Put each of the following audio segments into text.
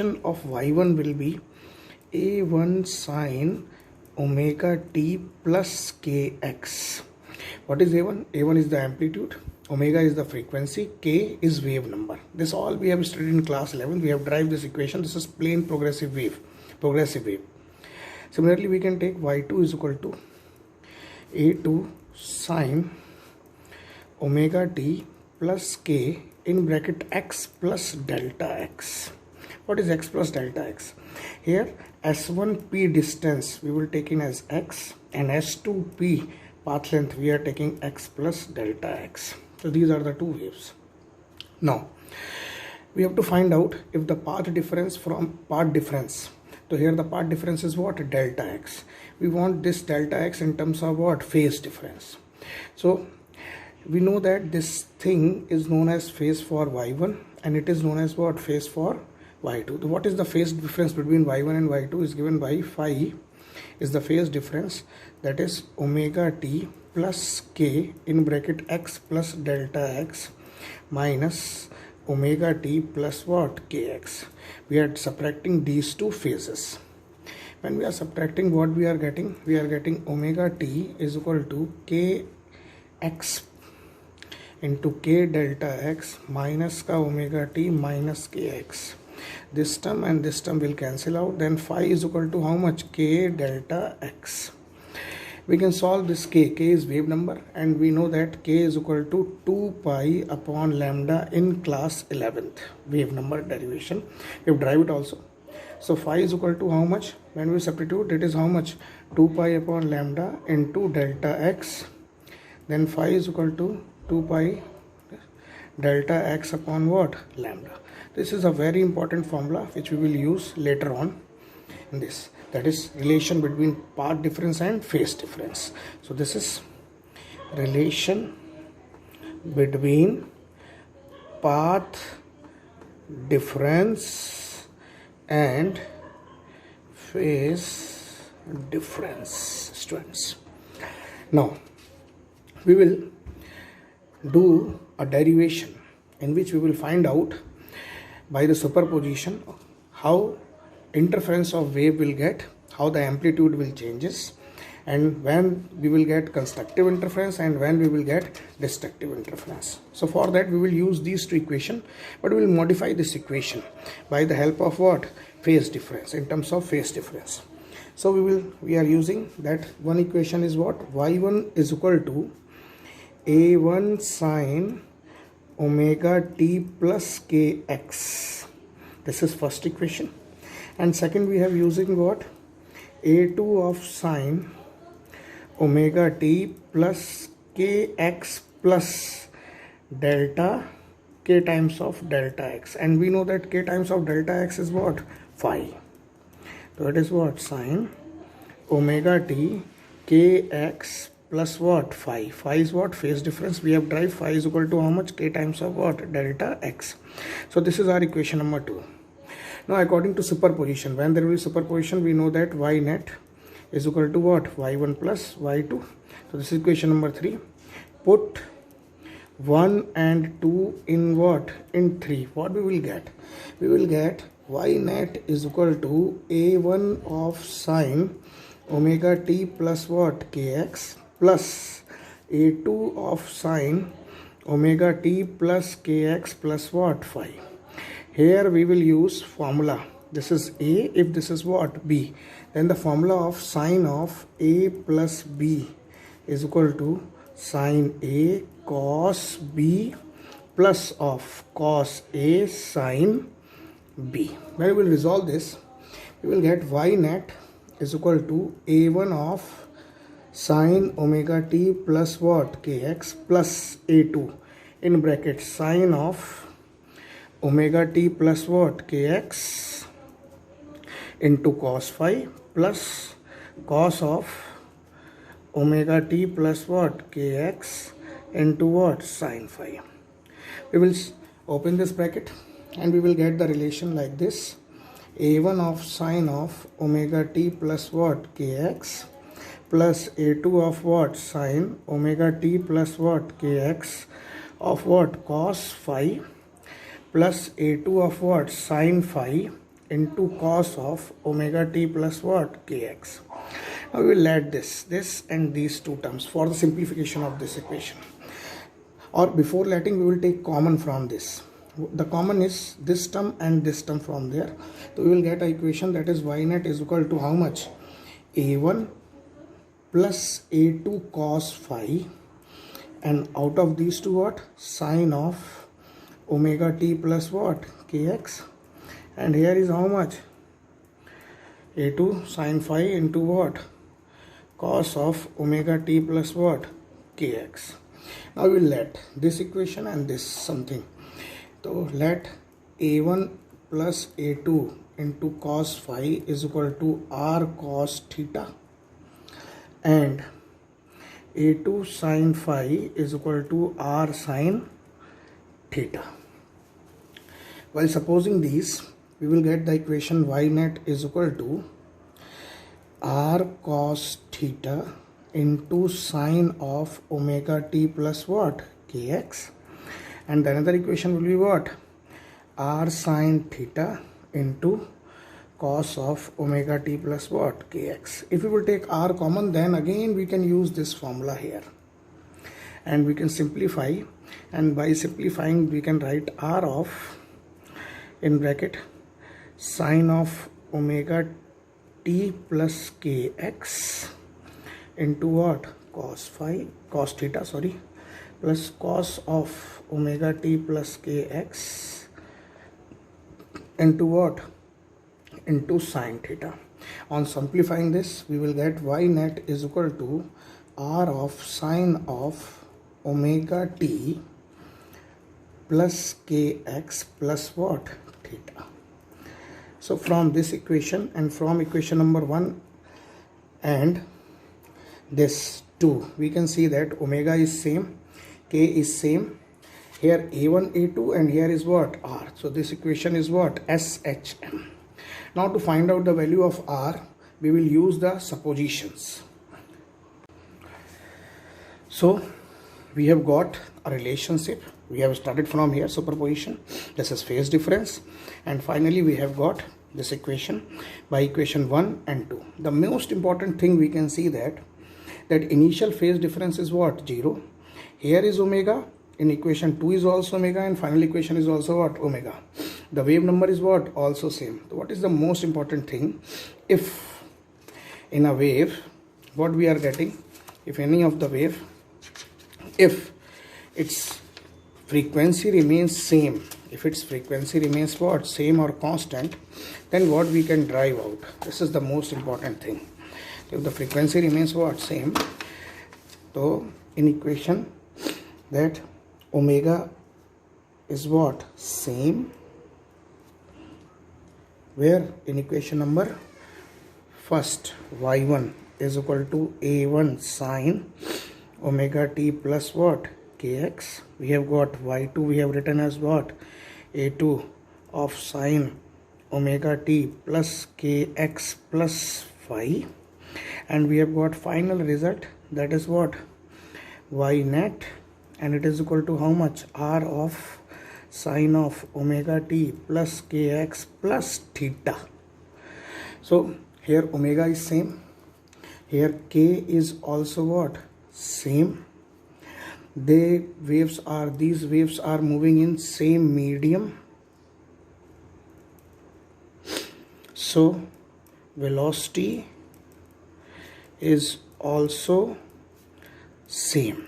of y1 will be a1 sine omega t plus kx. What is a1? a1 is the amplitude, omega is the frequency, k is wave number. This all we have studied in class 11. We have derived this equation. This is plane progressive wave. Similarly, we can take y2 is equal to a2 sine omega t plus k in bracket x plus delta x. What is x plus delta x? Here s1p distance we will take in as x, and s2p path length we are taking x plus delta x. So these are the two waves. Now we have to find out if the path difference from path difference. So here the path difference is what? Delta x. We want this delta x in terms of what? Phase difference. So we know that this thing is known as phase for y1 and it is known as what? Phase for y2. What is the phase difference between y1 and y2 is given by phi is the phase difference, that is omega t plus k in bracket x plus delta x minus omega t plus what? Kx. We are subtracting these two phases. When we are subtracting, what we are getting? We are getting omega t is equal to kx into k delta x minus ka omega t minus kx. This term and this term will cancel out. Then phi is equal to how much? K delta x. We can solve this k. K is wave number and we know that k is equal to 2 pi upon lambda in class 11th. Wave number derivation. We have derived it also. So phi is equal to how much? When we substitute, it is how much? 2 pi upon lambda into delta x. Then phi is equal to 2 pi delta x upon what? Lambda. This is a very important formula which we will use later on in this. That is relation between path difference and phase difference. So this is relation between path difference and phase difference, students. Now we will do a derivation in which we will find out by the superposition how interference of wave will get, how the amplitude will changes, and when we will get constructive interference and when we will get destructive interference. So for that we will use these two equations, but we will modify this equation by the help of what? Phase difference, in terms of phase difference. So we are using that one equation is what? y1 is equal to a1 sine omega t plus kx. This is first equation. And second we have using what? a2 of sine omega t plus kx plus delta k times of delta x. And we know that k times of delta x is what? Phi. So it is what? Sine omega t kx plus what? Phi. Phi is what? Phase difference. We have derived phi is equal to how much? K times of what? Delta x. So this is our equation number 2. Now according to superposition, when there will be superposition, we know that y net is equal to what? Y1 plus y2. So this is equation number 3. Put 1 and 2 in what? In 3. What we will get? We will get y net is equal to a1 of sine omega t plus what? Kx plus a2 of sine omega t plus kx plus what? Phi. Here we will use formula. This is a, if this is what? B. Then the formula of sine of a plus b is equal to sine a cos b plus of cos a sine b. When we will resolve this, we will get y net is equal to a1 of sine omega t plus what? Kx plus a2 in bracket sine of omega t plus what? Kx into cos phi plus cos of omega t plus what? Kx into what? Sin phi. We will open this bracket and we will get the relation like this: a1 of sine of omega t plus what? Kx plus a2 of what? Sine omega t plus what? Kx of what? Cos phi plus a2 of what? Sin phi into cos of omega t plus what? Kx. Now we will add this and these two terms for the simplification of this equation. Or before letting, we will take common from this. The common is this term and this term from there. So we will get an equation that is y net is equal to how much? A1 plus A2 cos phi, and out of these two what? Sine of omega t plus what? Kx. And here is how much? A2 sine phi into what? Cos of omega t plus what? Kx. Now we will let this equation and this something. So let A1 plus A2 into cos phi is equal to r cos theta, and A2 sin phi is equal to r sin theta. While supposing these, we will get the equation y net is equal to r cos theta into sine of omega t plus what? Kx. And the another equation will be what? R sin theta into cos of omega t plus what? Kx. If we will take r common, then again we can use this formula here. And we can simplify. And by simplifying, we can write r of, in bracket, sine of omega t plus kx into what? Cos theta, plus cos of omega t plus kx into what? Into sine theta. On simplifying this, we will get y net is equal to r of sine of omega t plus kx plus what? Theta. So from this equation and from equation number 1 and this 2, we can see that omega is same, k is same, here a1 a2, and here is what? R. So this equation is what? SHM. Now to find out the value of r, we will use the suppositions. So we have got a relationship. We have started from here, superposition. This is phase difference, and finally we have got this equation by equation 1 and 2. The most important thing we can see that initial phase difference is what? 0. Here is omega, in equation 2 is also omega, and final equation is also what? Omega. The wave number is what? Also same. So what is the most important thing? If in a wave, what we are getting, if any of the wave, if its frequency remains same, if its frequency remains what? Same or constant, then what we can drive out? This is the most important thing. If the frequency remains what? Same. So in equation that omega is what? Same. Where in equation number first, y1 is equal to a1 sine omega t plus what? Kx. We have got y2, we have written as what? A2 of sine omega t plus kx plus phi, and we have got final result, that is what? Y net, and it is equal to how much? R of sine of omega t plus kx plus theta. So here omega is same, here k is also what? Same. These waves are moving in same medium, so velocity is also same.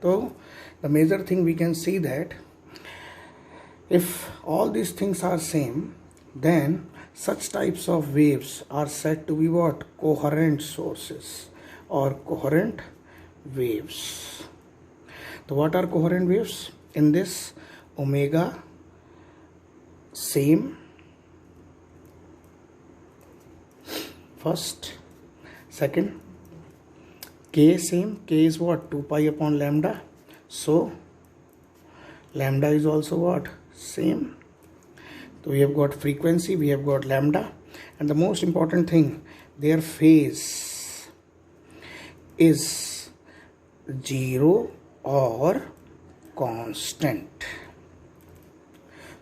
So the major thing we can see that if all these things are same, then such types of waves are said to be what? Coherent sources or coherent waves. So what are coherent waves? In this, omega same, first. Second, k same. K is what? 2 pi upon lambda. So lambda is also what? Same. So we have got frequency, we have got lambda, and the most important thing, their phase is 0 or constant.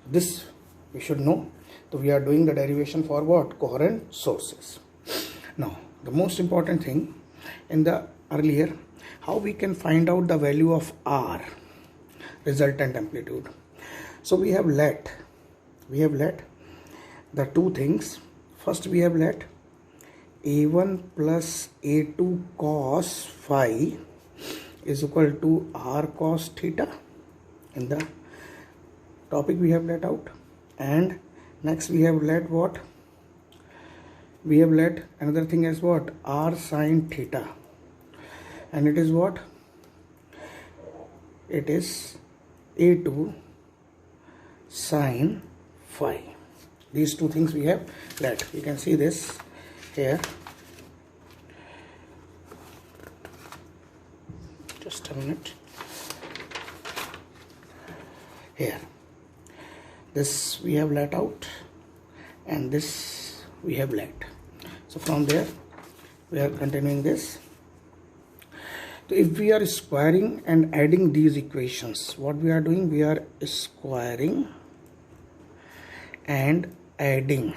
This we should know. So we are doing the derivation for what? Coherent sources. Now the most important thing in the earlier, how we can find out the value of R, resultant amplitude. So we have let the two things. First we have let A1 plus A2 cos phi is equal to R cos theta. In the topic we have let out, and next we have let what? We have let another thing as what? R sin theta, and it is what? It is A2 sin phi. These two things we have let. You can see this here. Just a minute. Here, this we have let out, and this we have let. So from there we are continuing this. So if we are squaring and adding these equations, what we are doing? We are squaring and adding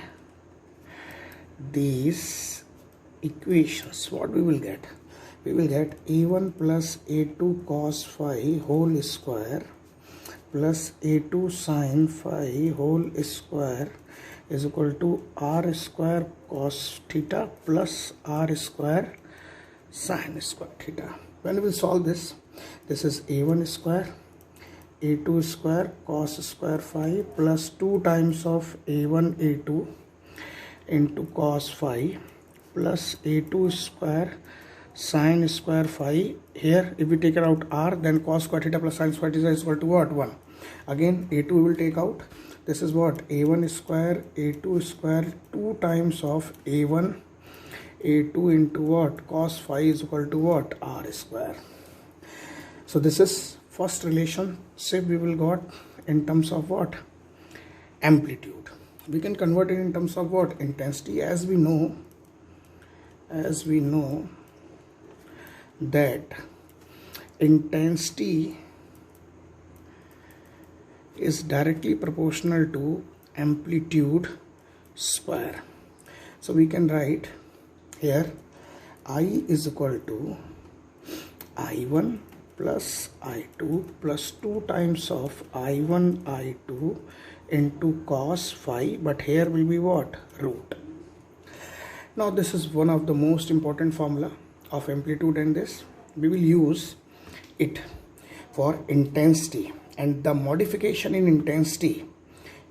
these equations. What we will get? We will get A1 plus A2 cos phi whole square plus A2 sin phi whole square is equal to R square cos theta plus R square sin square theta. When we will solve this, this is A1 square A2 square cos square phi plus 2 times of A1 A2 into cos phi plus A2 square sin square phi. Here if we take it out R, then cos square theta plus sin square theta is equal to what? 1. Again A2 we will take out. This is what? A1 square A2 square 2 times of A1 A2 into what? Cos phi is equal to what? R square. So this is first relationship we will got in terms of what? Amplitude. We can convert it in terms of what? Intensity. As we know that intensity is directly proportional to amplitude square. So we can write here I is equal to I1 plus I2 plus 2 times of I1 I2 into cos phi, but here will be what? Root. Now this is one of the most important formula of amplitude, and this we will use it for intensity, and the modification in intensity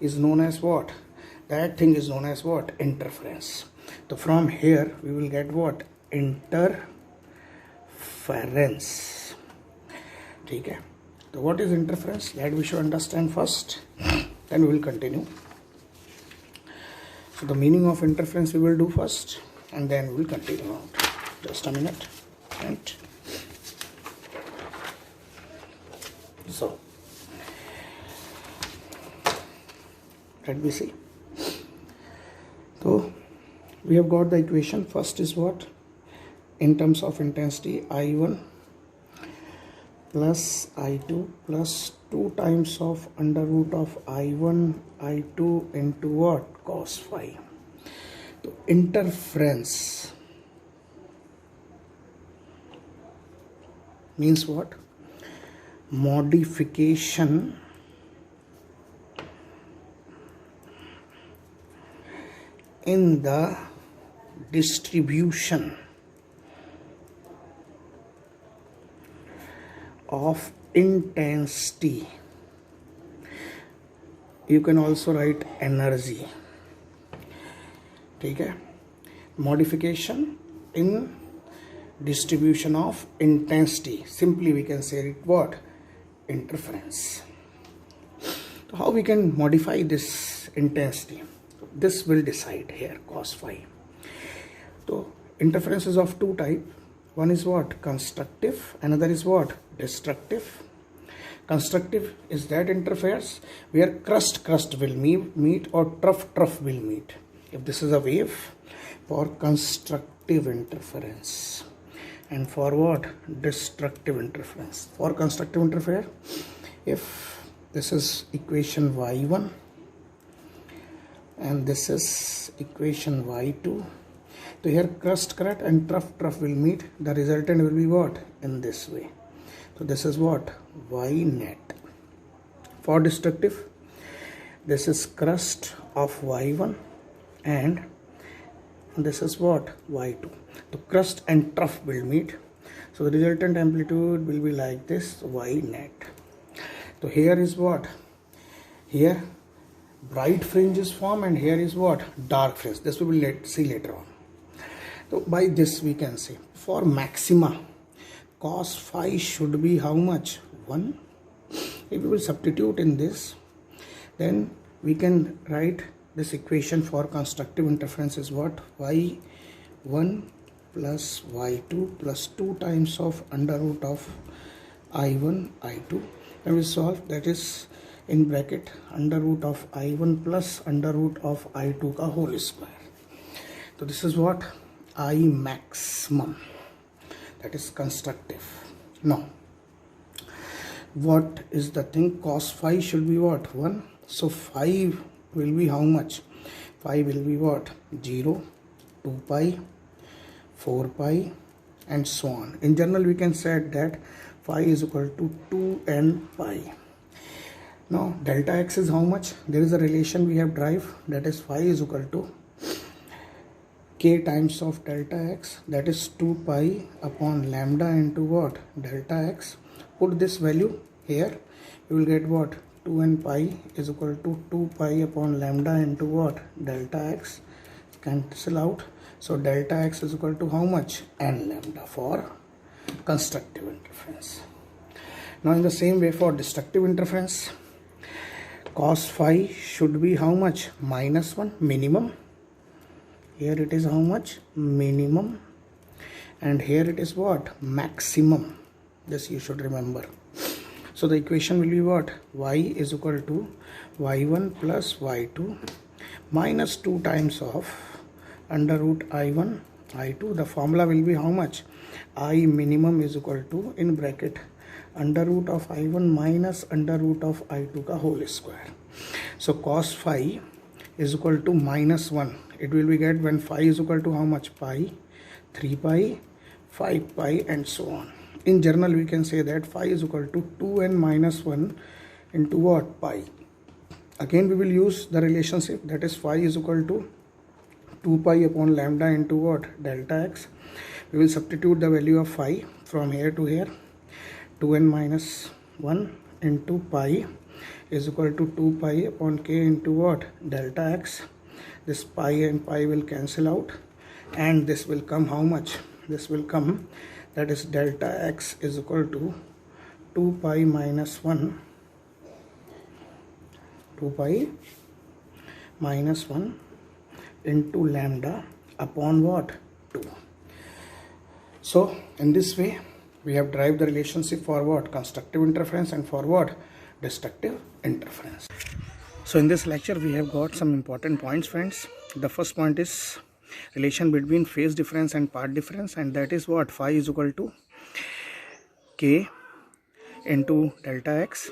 is known as what? That thing is known as what? Interference. So from here we will get what? Interference. Okay. So what is interference? That we should understand first, then we will continue. So the meaning of interference we will do first, and then we will continue out. Just a minute. Right. So let me see. So we have got the equation. First is what? In terms of intensity, I1 plus I2 plus 2 times of under root of I1 I2 into what? Cos phi. So interference means what? Modification in the distribution of intensity. You can also write energy. Okay? Modification in distribution of intensity. Simply we can say it what? Interference. So how we can modify this intensity? This will decide here, cos phi. So interference is of two types. One is what? Constructive. Another is what? Destructive. Constructive is that interferes where crust will meet or trough will meet. If this is a wave, for constructive interference. And for what? Destructive interference. For constructive interference, if this is equation y1 and this is equation y2. So here crust and trough will meet. The resultant will be what? In this way. So this is what? Y net. For destructive, this is crust of y1 and this is what? Y2. So crust and trough will meet. So the resultant amplitude will be like this, Y net. So here is what? Here bright fringes form and here is what? Dark fringe. This we will see later on. So by this we can say for maxima cos phi should be how much? 1. If we will substitute in this, then we can write this equation for constructive interference is what? Y1 plus y2 plus 2 times of under root of I1 I2, and we solve, that is in bracket under root of I1 plus under root of I2 ka whole square. So this is what? I maximum, that is constructive. Now what is the thing? Cos phi should be what? 1. So phi will be how much? Phi will be what? 0, 2 pi, 4 pi and so on. In general we can say that phi is equal to 2n pi. Now delta x is how much? There is a relation we have derived, that is phi is equal to k times of delta x, that is 2 pi upon lambda into what? Delta x. Put this value here, you will get what? 2n pi is equal to 2 pi upon lambda into what? Delta x. Cancel out. So delta x is equal to how much? N lambda for constructive interference. Now in the same way for destructive interference, cos phi should be how much? -1 minimum. Here it is how much? Minimum. And here it is what? Maximum. This you should remember. So the equation will be what? Y is equal to y1 plus y2 minus 2 times of under root I1 I2. The formula will be how much? I minimum is equal to in bracket under root of I1 minus under root of I2 ka whole square. So cos phi is equal to -1. It will be get when phi is equal to how much? Pi, 3 pi, 5 pi and so on. In general we can say that phi is equal to 2n minus 1 into what? Pi. Again we will use the relationship, that is phi is equal to 2 pi upon lambda into what? Delta x. We will substitute the value of phi from here to here. 2n minus 1 into pi is equal to 2 pi upon k into what? Delta x. This pi and pi will cancel out and this will come how much? This will come, that is delta x is equal to 2 pi minus 1, 2 pi minus 1 into lambda upon what? 2. So in this way we have derived the relationship for what? Constructive interference and for what? Destructive interference. So in this lecture we have got some important points, friends. The first point is relation between phase difference and path difference, and that is what? Phi is equal to k into delta x,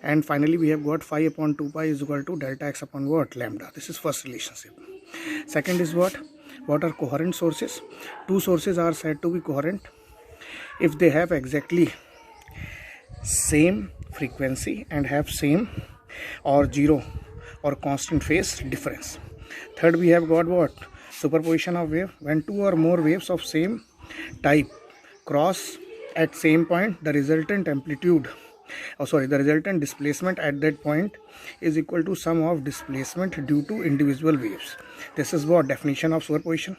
and finally we have got phi upon 2 pi is equal to delta x upon what? Lambda. This is first relationship. Second is what are coherent sources? Two sources are said to be coherent if they have exactly same frequency and have same or zero or constant phase difference. Third, we have got what? Superposition of wave. When two or more waves of same type cross at same point, the resultant amplitude, the resultant displacement at that point is equal to sum of displacement due to individual waves. This is what? Definition of superposition.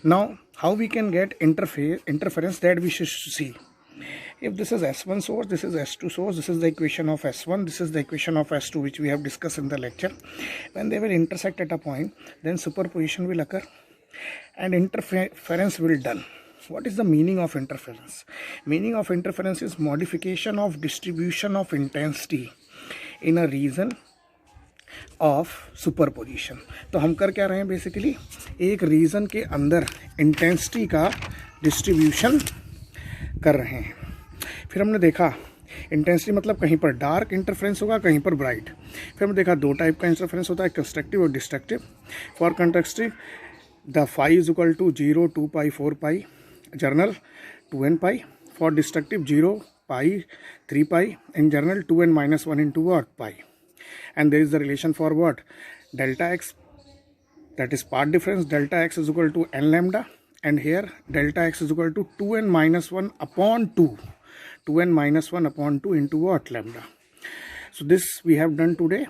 Now how we can get interference, that we should see. If this is S1 source, this is S2 source, this is the equation of S1, this is the equation of S2, which we have discussed in the lecture. When they will intersect at a point, then superposition will occur and interference will be done. What is the meaning of interference? Meaning of interference is modification of distribution of intensity in a region of superposition. तो हम कर क्या रहे हैं? Basically एक reason के अंदर intensity का डिस्ट्रीब्यूशन कर रहे हैं. फिर हमने देखा इंटेंसिटी मतलब कहीं पर डार्क इंटरफ्रेंस होगा, कहीं पर ब्राइट। फिर हमने देखा दो टाइप का इंटरफ्रेंस होता है, कंस्ट्रक्टिव और destructive. For constructive the phi is equal to 0, 2 pi, 4 pi, general 2n pi. For destructive 0 pi, 3 pi, in general 2n minus 1 into what, pi. And there is the relation for what, delta x, that is part difference, delta x is equal to n lambda, and here delta x is equal to 2n minus 1 upon 2, 2n minus 1 upon 2 into what, lambda. So this we have done today.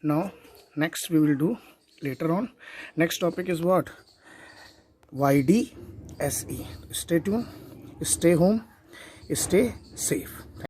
Now next we will do later on. Next topic is what, YDSE. Stay tuned, stay home, stay safe.